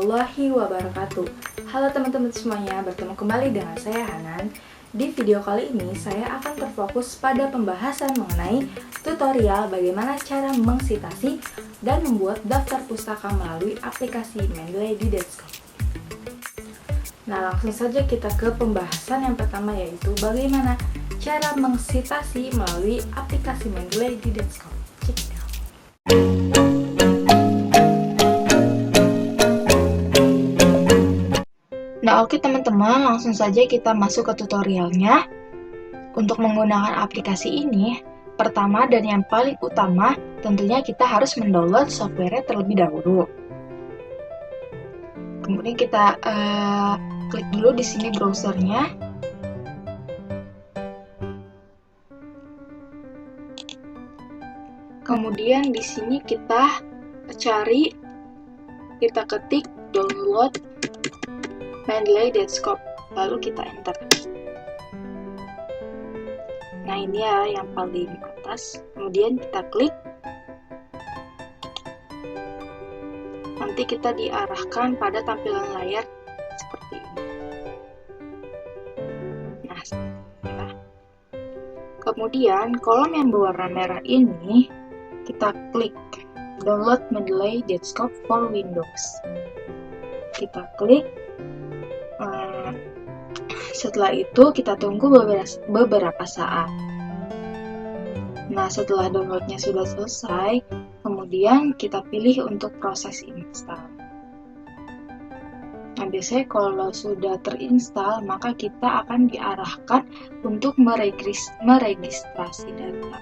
warahmatullahi wabarakatuh. Halo teman-teman semuanya, bertemu kembali dengan saya Hanan. Di video kali ini saya akan terfokus pada pembahasan mengenai tutorial bagaimana cara mengsitasi dan membuat daftar pustaka melalui aplikasi Mendeley di desktop. Nah, langsung saja kita ke pembahasan yang pertama, yaitu bagaimana cara mengsitasi melalui aplikasi Mendeley di desktop. Check it out. Nah, oke teman-teman, langsung saja kita masuk ke tutorialnya. Untuk menggunakan aplikasi ini, pertama dan yang paling utama, tentunya kita harus mendownload software terlebih dahulu. Kemudian kita klik dulu di sini browsernya. Kemudian di sini kita ketik download Mendeley Desktop, lalu kita enter. Nah, ini ya yang paling atas. Kemudian kita klik. Nanti kita diarahkan pada tampilan layar seperti ini. Nah, ya. Kemudian kolom yang berwarna merah ini kita klik download Mendeley Desktop for Windows. Kita klik. Setelah itu kita tunggu beberapa saat. Nah, setelah downloadnya sudah selesai, kemudian kita pilih untuk proses install. Nah, biasanya kalau sudah terinstall, maka kita akan diarahkan untuk meregistrasi data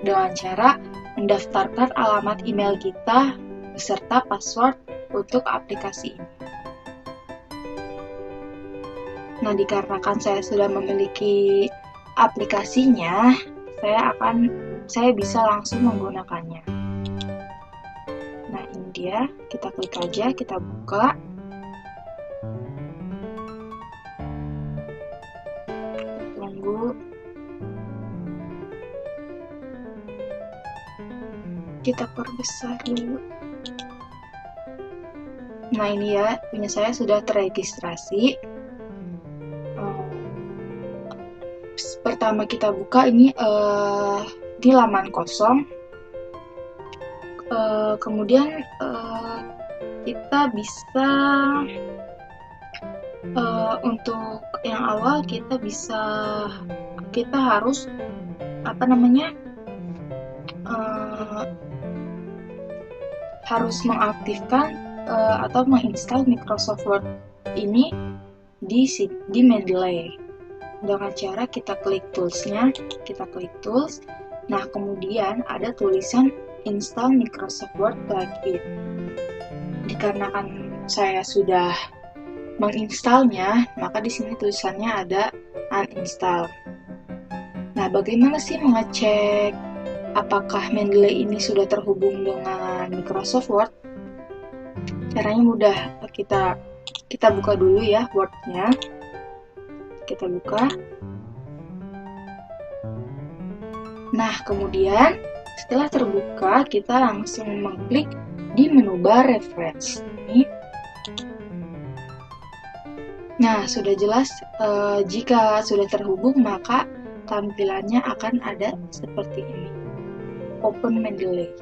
dengan cara mendaftarkan alamat email kita beserta password untuk aplikasi ini. Nah, dikarenakan saya sudah memiliki aplikasinya, saya bisa langsung menggunakannya. Nah, ini dia, kita klik aja, kita buka. Tunggu. Kita perbesar dulu. Nah, ini ya, punya saya sudah terregistrasi. Pertama kita buka ini di laman kosong. Kemudian kita bisa untuk yang awal kita harus harus mengaktifkan atau menginstal Microsoft Word ini di Mendeley. Dengan cara kita klik toolsnya, kita klik tools. Nah, kemudian ada tulisan install Microsoft Word plugin. Dikarenakan saya sudah menginstalnya, maka di sini tulisannya ada uninstall. Nah, bagaimana sih mengecek apakah Mendeley ini sudah terhubung dengan Microsoft Word? Caranya mudah. Kita buka dulu ya Word-nya. Kita buka. Nah, kemudian setelah terbuka, kita langsung mengklik di menu bar reference. Nah, sudah jelas jika sudah terhubung, maka tampilannya akan ada seperti ini. Open Mendeley.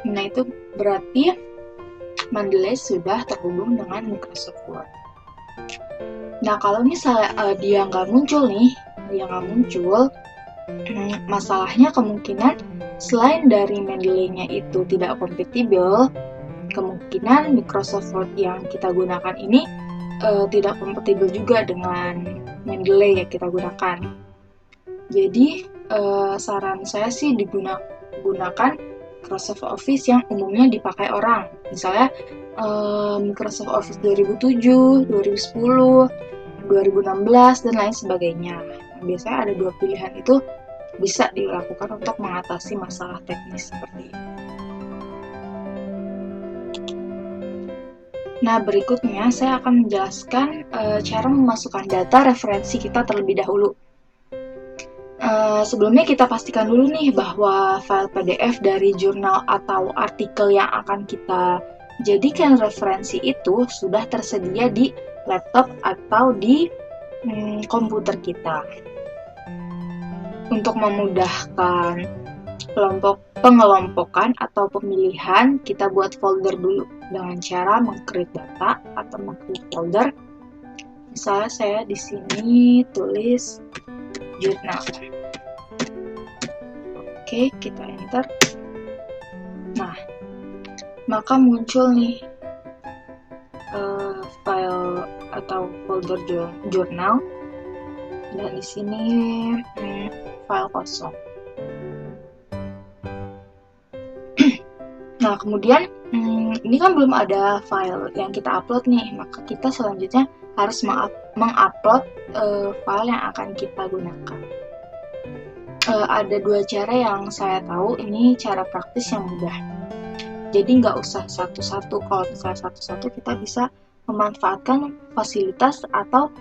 Nah, itu berarti Mendeley sudah terhubung dengan Microsoft Word. Nah, kalau misalnya dia nggak muncul, masalahnya kemungkinan selain dari Mendeley-nya itu tidak kompatibel, kemungkinan Microsoft Word yang kita gunakan ini tidak kompatibel juga dengan Mendeley yang kita gunakan. Jadi, saran saya sih gunakan Microsoft Office yang umumnya dipakai orang. Misalnya Microsoft Office 2007, 2010, 2016, dan lain sebagainya. Biasanya ada 2 pilihan itu bisa dilakukan untuk mengatasi masalah teknis seperti ini. Nah, berikutnya saya akan menjelaskan cara memasukkan data referensi kita terlebih dahulu. Sebelumnya kita pastikan dulu nih bahwa file PDF dari jurnal atau artikel yang akan kita Jadi kan referensi itu sudah tersedia di laptop atau di komputer kita. Untuk memudahkan pengelompokan atau pemilihan, kita buat folder dulu dengan cara meng-create data atau meng-create folder. Misalnya saya di sini tulis jurnal. Oke, kita enter. Nah, maka muncul nih file atau folder jurnal, dan di sini file kosong. Nah, kemudian ini kan belum ada file yang kita upload nih, maka kita selanjutnya harus mengupload file yang akan kita gunakan. Ada dua cara yang saya tahu, ini cara praktis yang mudah. Jadi nggak usah satu-satu. Kalau misalnya satu-satu, kita bisa memanfaatkan fasilitas atau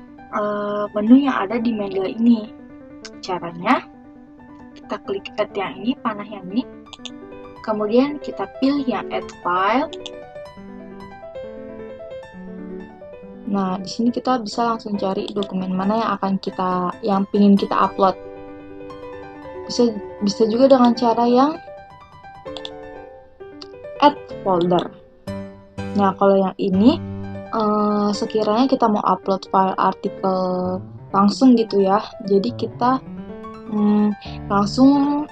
menu yang ada di Mendeley ini. Caranya, kita klik add yang ini, panah yang ini, kemudian kita pilih yang add file. Nah, di sini kita bisa langsung cari dokumen mana yang ingin kita upload. Bisa juga dengan cara yang add folder. Nah, kalau yang ini sekiranya kita mau upload file artikel langsung gitu ya, jadi kita langsung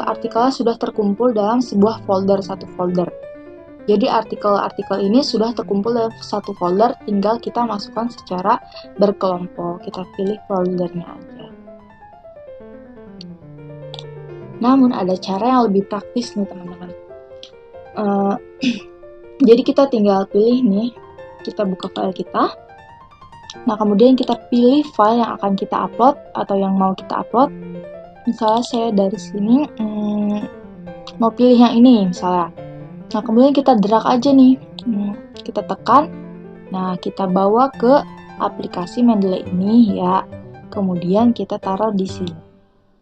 artikelnya sudah terkumpul dalam sebuah folder, satu folder. Jadi artikel-artikel ini sudah terkumpul dalam satu folder, tinggal kita masukkan secara berkelompok. Kita pilih foldernya aja. Namun ada cara yang lebih praktis nih teman-teman. Jadi kita tinggal pilih nih, kita buka file kita. Nah, kemudian kita pilih file yang akan kita upload atau yang mau kita upload. Misalnya saya dari sini mau pilih yang ini misalnya. Nah, kemudian kita drag aja nih, kita tekan. Nah, kita bawa ke aplikasi Mendeley ini ya. Kemudian kita taruh di sini.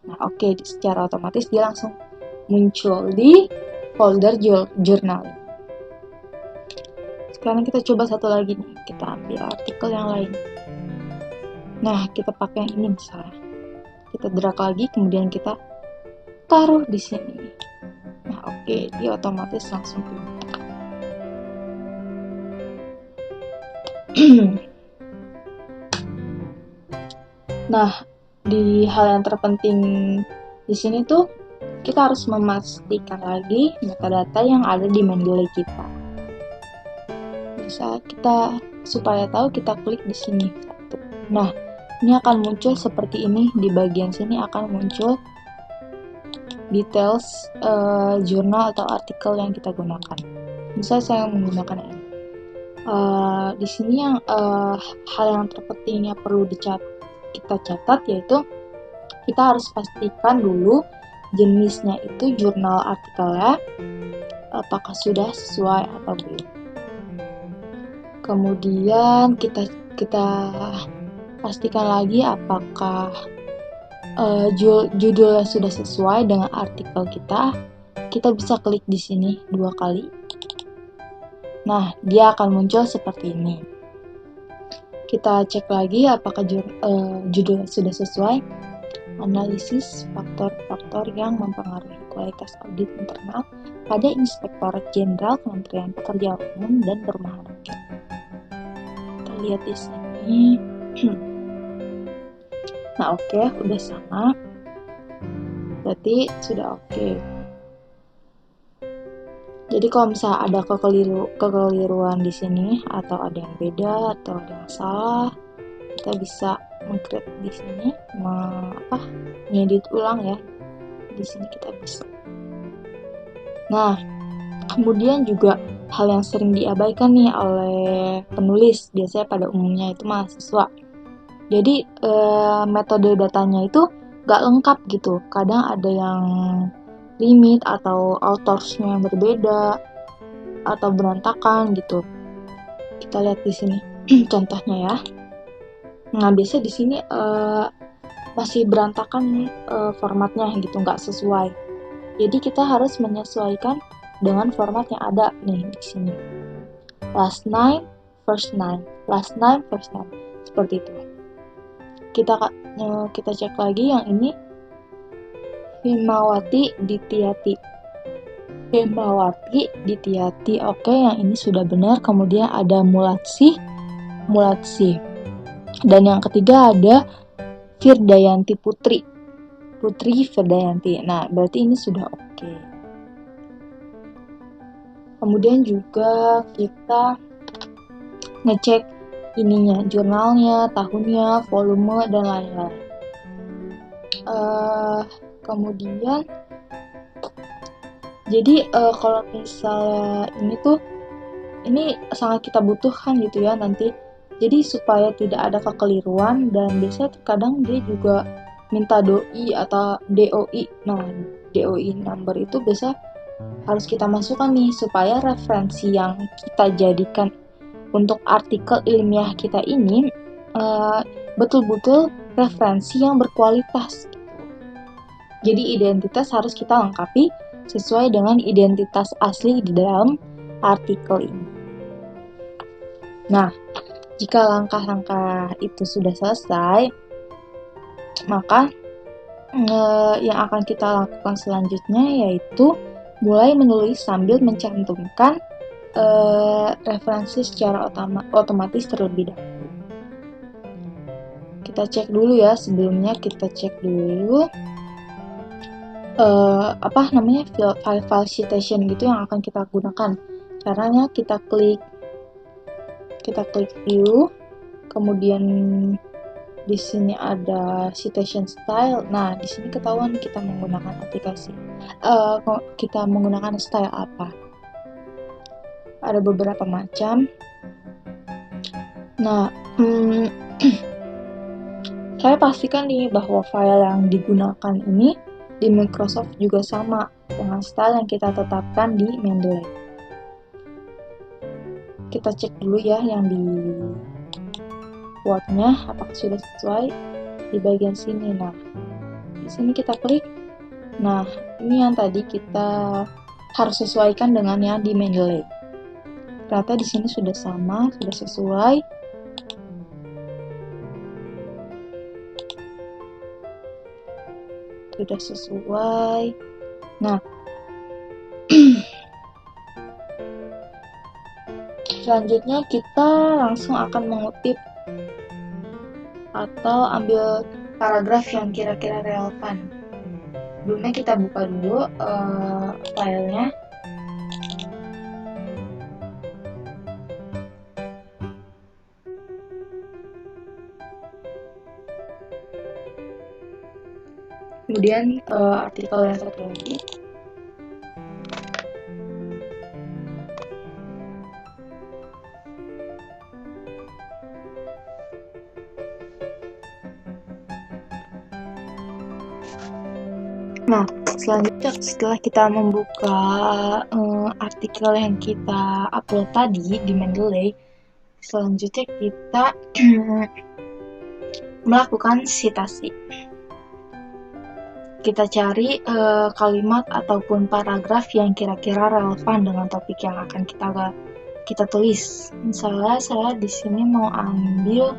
Nah, oke, secara otomatis dia langsung muncul di folder jurnal. Sekarang kita coba satu lagi nih, kita ambil artikel yang lain. Nah, kita pakai yang ini misalnya. Kita drag lagi, kemudian kita taruh di sini. Nah, oke, dia otomatis langsung pindah. Nah, di hal yang terpenting di sini tuh kita harus memastikan lagi metadata yang ada di Mendeley kita. Bisa kita supaya tahu, kita klik di sini. Nah, ini akan muncul seperti ini. Di bagian sini akan muncul details jurnal atau artikel yang kita gunakan. Misal saya menggunakan ini. Di sini yang hal yang terpenting yang perlu kita catat, yaitu kita harus pastikan dulu jenisnya itu jurnal artikelnya apakah sudah sesuai atau belum. Kemudian kita pastikan lagi apakah judulnya sudah sesuai dengan artikel kita. Kita bisa klik di sini 2 kali. Nah, dia akan muncul seperti ini. Kita cek lagi apakah judulnya sudah sesuai. Analisis faktor-faktor yang mempengaruhi kualitas audit internal pada Inspektorat Jenderal Kementerian Pekerjaan Umum dan Perumahan Rakyat. Kita lihat di sini. Nah, oke, udah sama. Berarti sudah oke. Jadi kalau misalnya ada kekeliruan di sini atau ada yang beda atau ada yang salah, kita bisa meng-create di sini, ngedit ulang ya. Di sini kita bisa. Nah, kemudian juga hal yang sering diabaikan nih oleh penulis, biasanya pada umumnya itu mahasiswa. Jadi metode datanya itu gak lengkap gitu. Kadang ada yang limit atau autorsnya yang berbeda atau berantakan gitu. Kita lihat di sini contohnya ya. Nah, biasanya di sini masih berantakan formatnya gitu, nggak sesuai. Jadi kita harus menyesuaikan dengan format yang ada nih di sini. last name, first name, last name, first name, seperti itu. Kita cek lagi yang ini, Himawati Dityati. Himawati Dityati. Oke, yang ini sudah benar. Kemudian ada Mulatsi. Dan yang ketiga ada Firdayanti Putri Firdayanti. Nah, berarti ini sudah oke. Kemudian juga kita ngecek ininya, jurnalnya, tahunnya, volume, dan lain-lain. Kemudian jadi kalau misalnya ini sangat kita butuhkan gitu ya nanti. Jadi supaya tidak ada kekeliruan, dan biasanya terkadang dia juga minta doi atau DOI. Nah, DOI number itu biasa harus kita masukkan nih supaya referensi yang kita jadikan untuk artikel ilmiah kita ini betul-betul referensi yang berkualitas. Jadi identitas harus kita lengkapi sesuai dengan identitas asli di dalam artikel ini. Nah, jika langkah-langkah itu sudah selesai, maka yang akan kita lakukan selanjutnya yaitu mulai menulis sambil mencantumkan referensi secara otomatis terlebih dahulu. Kita cek dulu ya, sebelumnya kita cek dulu file citation gitu yang akan kita gunakan. Caranya kita klik view, kemudian di sini ada citation style. Nah, di sini ketahuan kita menggunakan kita menggunakan style apa. Ada beberapa macam. Nah, saya pastikan nih bahwa file yang digunakan ini di Microsoft juga sama dengan style yang kita tetapkan di Mendeley. Kita cek dulu ya yang di Word-nya apakah sudah sesuai di bagian sini. Nah, di sini kita klik. Nah, ini yang tadi kita harus sesuaikan dengan yang di Mendeley. Ternyata di sini sudah sama, sudah sesuai. Sudah sesuai. Nah, selanjutnya kita langsung akan mengutip atau ambil paragraf yang kira-kira relevan. Sebelumnya kita buka dulu filenya. Kemudian artikel yang satu lagi. Nah, selanjutnya setelah kita membuka artikel yang kita upload tadi di Mendeley, selanjutnya kita melakukan citasi. Kita cari kalimat ataupun paragraf yang kira-kira relevan dengan topik yang akan kita tulis. Misalnya saya di sini mau ambil,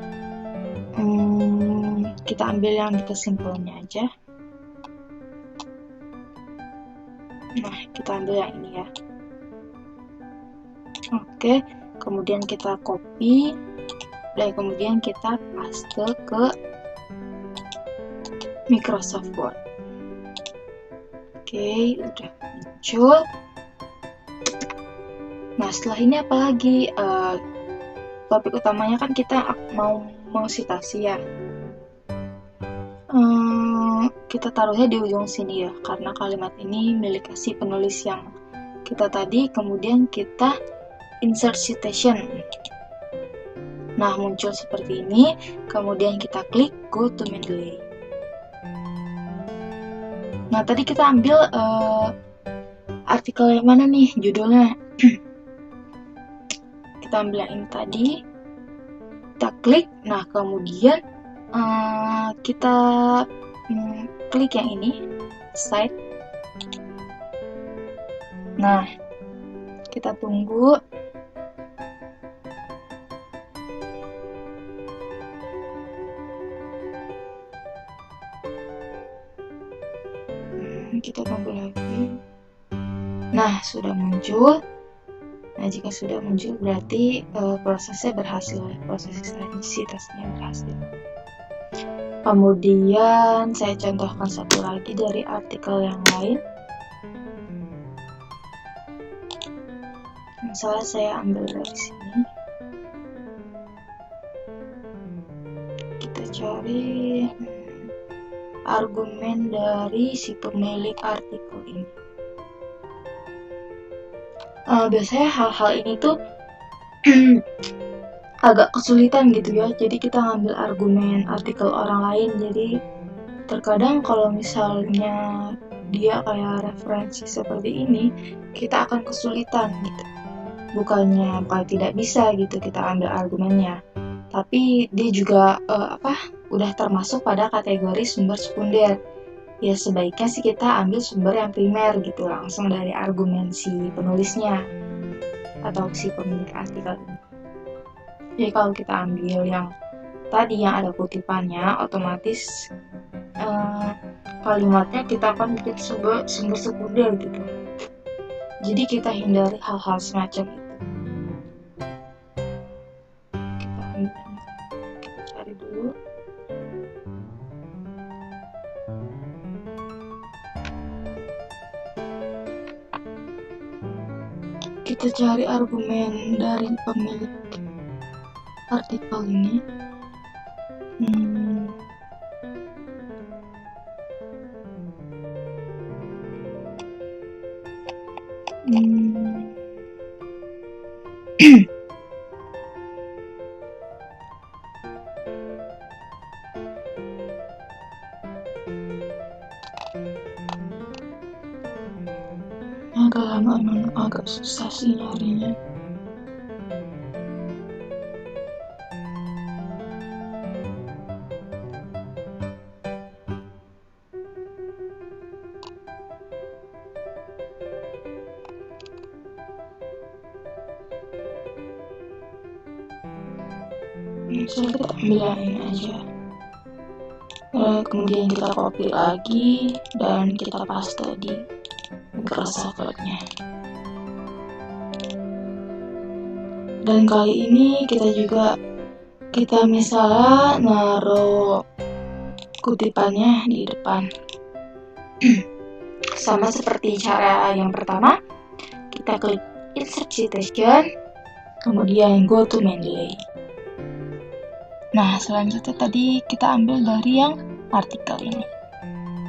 kita ambil yang di kesimpulannya aja. Nah, kita ambil yang ini ya. Oke, kemudian kita copy, dan kemudian kita paste ke Microsoft Word. Oke, udah muncul. Nah, setelah ini apa lagi? Topik utamanya kan kita mau citasi ya. Kita taruhnya di ujung sini ya, karena kalimat ini milik si penulis yang kita tadi. Kemudian kita insert citation. Nah, muncul seperti ini. Kemudian kita klik go to Mendeley. Nah, tadi kita ambil artikel yang mana nih judulnya? Kita ambil yang ini tadi. Kita klik. Nah, kemudian kita klik yang ini, cite. Nah, kita tunggu. Kita tunggu lagi. Nah, sudah muncul. Nah, jika sudah muncul berarti prosesnya berhasil, proses sinkronisasinya berhasil. Kemudian saya contohkan satu lagi dari artikel yang lain. Misalnya saya ambil dari sini. Kita cari argumen dari si pemilik artikel ini. Biasanya hal-hal ini tuh agak kesulitan gitu ya, jadi kita ngambil argumen artikel orang lain. Jadi terkadang kalau misalnya dia kayak referensi seperti ini, kita akan kesulitan gitu. Bukan tidak bisa gitu kita ambil argumennya, tapi dia juga udah termasuk pada kategori sumber sekunder. Ya sebaiknya sih kita ambil sumber yang primer gitu, langsung dari argumen si penulisnya atau si pemilik artikel ini. Jadi kalau kita ambil yang tadi yang ada kutipannya, otomatis kalimatnya kita akan bikin sumber sekunder gitu. Jadi kita hindari hal-hal semacam itu. Kita cari dulu. Kita cari argumen dari pemilik artikel ini. Agak lama, memang agak susah sih nyarinya. Misalnya kita ambil yang ini aja. Kemudian kita copy lagi dan kita paste di Microsoft Word-nya. Dan kali ini kita misalnya naruh kutipannya di depan. Sama seperti cara yang pertama, kita klik insert citation, kemudian go to Mendeley. Nah, selanjutnya tadi kita ambil dari yang artikel ini.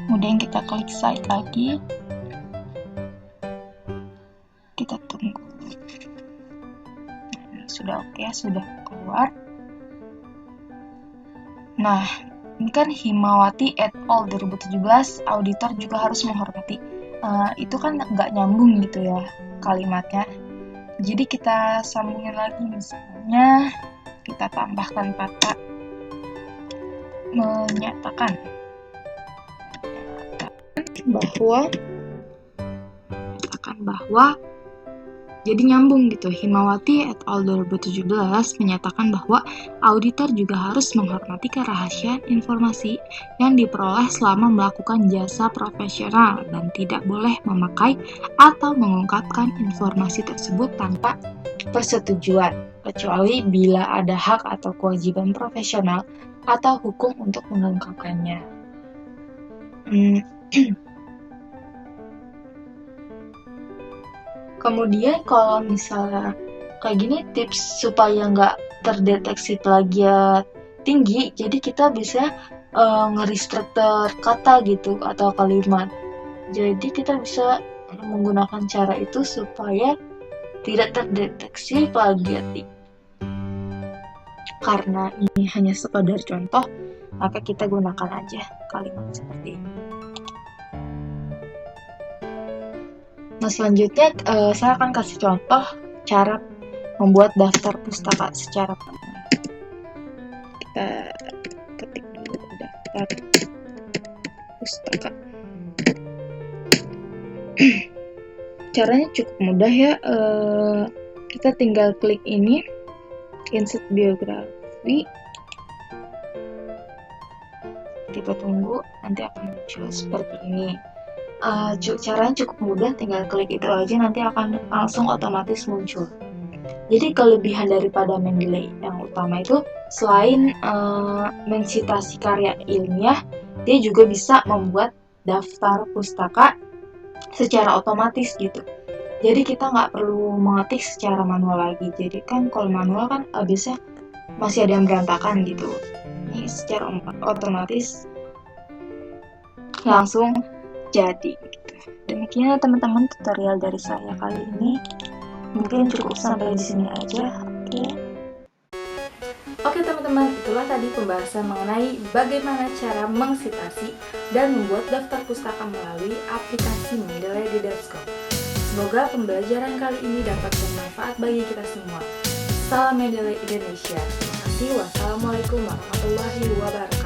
Kemudian kita klik cite lagi. Kita tunggu. Sudah oke, sudah keluar. Nah, ini kan Himawati et al. 2017, auditor juga harus menghormati. Itu kan nggak nyambung gitu ya kalimatnya. Jadi kita sambungin lagi, misalnya kita tambahkan kata menyatakan bahwa jadi nyambung gitu. Himawati et al. 2017 menyatakan bahwa auditor juga harus menghormati kerahasiaan informasi yang diperoleh selama melakukan jasa profesional dan tidak boleh memakai atau mengungkapkan informasi tersebut tanpa persetujuan, kecuali bila ada hak atau kewajiban profesional atau hukum untuk mengungkapkannya. Kemudian kalau misalnya kayak gini, tips supaya nggak terdeteksi plagiat tinggi, jadi kita bisa nge-restructure kata gitu atau kalimat. Jadi kita bisa menggunakan cara itu supaya tidak terdeteksi plagiat tinggi. Karena ini hanya sekadar contoh, maka kita gunakan aja kalimat seperti ini. Nah, selanjutnya saya akan kasih contoh cara membuat daftar pustaka secara manual. Kita ketik dulu daftar pustaka. Caranya cukup mudah ya. Kita tinggal klik ini, insert biografi. Kita tunggu, nanti akan muncul seperti ini. Caranya cukup mudah, tinggal klik itu aja nanti akan langsung otomatis muncul. Jadi kelebihan daripada Mendeley yang utama itu selain mensitasi karya ilmiah, dia juga bisa membuat daftar pustaka secara otomatis gitu. Jadi kita nggak perlu mengetik secara manual lagi. Jadi kan kalau manual kan biasanya masih ada yang berantakan gitu. Ini secara otomatis langsung jadi. Demikian teman-teman tutorial dari saya kali ini. Mungkin cukup sampai di sini aja. Oke teman-teman, itulah tadi pembahasan mengenai bagaimana cara mengsitasi dan membuat daftar pustaka melalui aplikasi Mendeley di desktop. Semoga pembelajaran kali ini dapat bermanfaat bagi kita semua. Salam Mendeley Indonesia. Terima kasih. Wassalamualaikum warahmatullahi wabarakatuh.